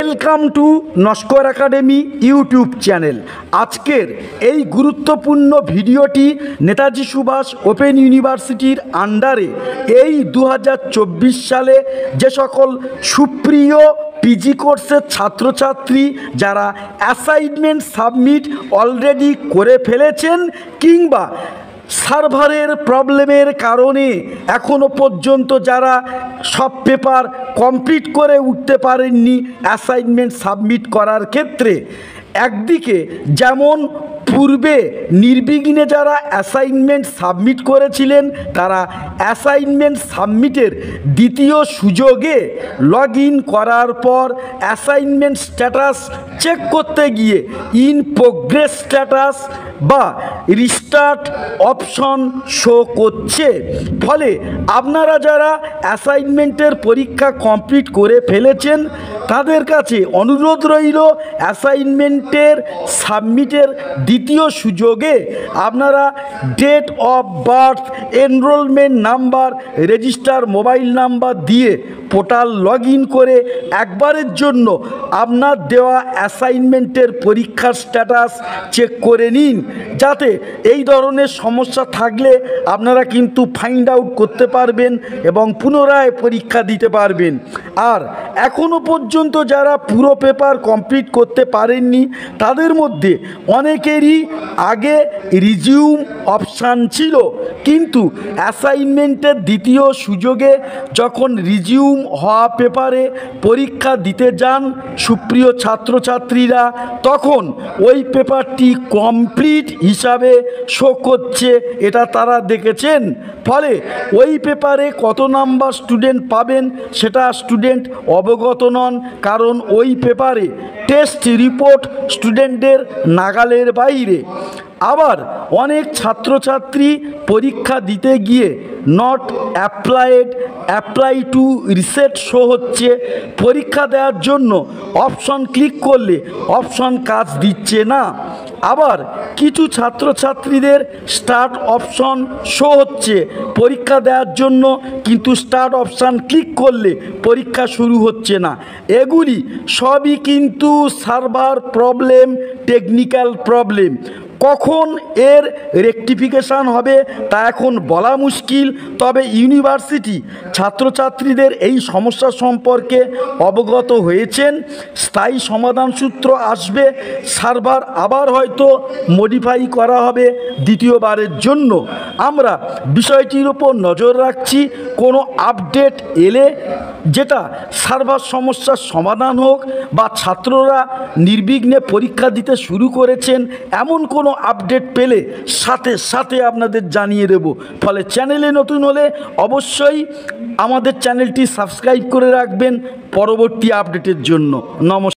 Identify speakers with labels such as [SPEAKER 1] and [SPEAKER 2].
[SPEAKER 1] Welcome to Naskar academy YouTube channel. আজকের এই গুরুত্বপূর্ণ ভিডিওটি নেতাজি সুভাষ ওপেন ইউনিভার্সিটির আন্ডারে এই 2024 সালে যে সকল সুপ্রিয় পিজি কোর্সের ছাত্রছাত্রী যারা অ্যাসাইনমেন্ট সাবমিট অলরেডি করে ফেলেছেন কিংবা সার্ভারের প্রবলেমের কারণে এখনও পর্যন্ত যারা সব পেপার কমপ্লিট করে উঠতে পারেননি অ্যাসাইনমেন্ট সাবমিট করার ক্ষেত্রে, একদিকে যেমন পূর্বে নির্বিঘ্নে যারা অ্যাসাইনমেন্ট সাবমিট করেছিলেন তারা অ্যাসাইনমেন্ট সাবমিটের দ্বিতীয় সুযোগে লগ ইন করার পর অ্যাসাইনমেন্ট স্ট্যাটাস চেক করতে গিয়ে ইন প্রোগ্রেস স্ট্যাটাস বা রিস্টার্ট অপশন শো করছে। ফলে আপনারা যারা অ্যাসাইনমেন্টের পরীক্ষা কমপ্লিট করে ফেলেছেন তাদের কাছে অনুরোধ রইল অ্যাসাইনমেন্টের সাবমিটের দ্বিতীয় সুযোগে আপনারা date of birth, enrollment number, register mobile number দিয়ে পোর্টাল লগ ইন করে একবারের জন্য আপনার দেওয়া অ্যাসাইনমেন্টের পরীক্ষার স্ট্যাটাস চেক করে নিন, যাতে এই ধরনের সমস্যা থাকলে আপনারা কিন্তু ফাইন্ড আউট করতে পারবেন এবং পুনরায় পরীক্ষা দিতে পারবেন। আর এখনও পর্যন্ত যারা পুরো পেপার কমপ্লিট করতে পারেননি তাদের মধ্যে অনেকেরই আগে রিজিউম অপশান ছিল, কিন্তু অ্যাসাইনমেন্টের দ্বিতীয় সুযোগে যখন রিজিউম হওয়া পেপারে পরীক্ষা দিতে যান সুপ্রিয় ছাত্রছাত্রীরা, তখন ওই পেপারটি কমপ্লিট হিসাবে শো করছে, এটা তারা দেখেছেন। ফলে ওই পেপারে কত নাম্বার স্টুডেন্ট পাবেন সেটা স্টুডেন্ট অবগত নন, কারণ ওই পেপারে টেস্ট রিপোর্ট স্টুডেন্টদের নাগালের বাইরে। আবার অনেক ছাত্রছাত্রী পরীক্ষা দিতে গিয়ে not applied, apply to reset show হচ্ছে। পরীক্ষা দেওয়ার জন্য অপশন ক্লিক করলে অপশন কাজ দিচ্ছে না। আবার কিছু ছাত্রছাত্রীদের স্টার্ট অপশন শো হচ্ছে পরীক্ষা দেওয়ার জন্য, কিন্তু স্টার্ট অপশান ক্লিক করলে পরীক্ষা শুরু হচ্ছে না। এগুলি সবই কিন্তু সার্ভার প্রবলেম, টেকনিক্যাল প্রবলেম। কখন এর রেকটিফিকেশান হবে তা এখন বলা মুশকিল, তবে ইউনিভার্সিটি ছাত্রছাত্রীদের এই সমস্যা সম্পর্কে অবগত হয়েছেন। স্থায়ী সমাধান সূত্র আসবে, সার্ভার আবার হয়তো মডিফাই করা হবে দ্বিতীয়বারের জন্য। আমরা বিষয়টির উপর নজর রাখছি, কোনো আপডেট এলে যেটা সার্ভার সমস্যার সমাধান হোক বা ছাত্ররা নির্বিঘ্নে পরীক্ষা দিতে শুরু করেছেন এমন কোনো আপডেট পেলে সাথে সাথে আপনাদের জানিয়ে দেব। ফলে চ্যানেলে নতুন হলে অবশ্যই আমাদের চ্যানেলটি সাবস্ক্রাইব করে রাখবেন পরবর্তী আপডেটের জন্য। নমস্কার।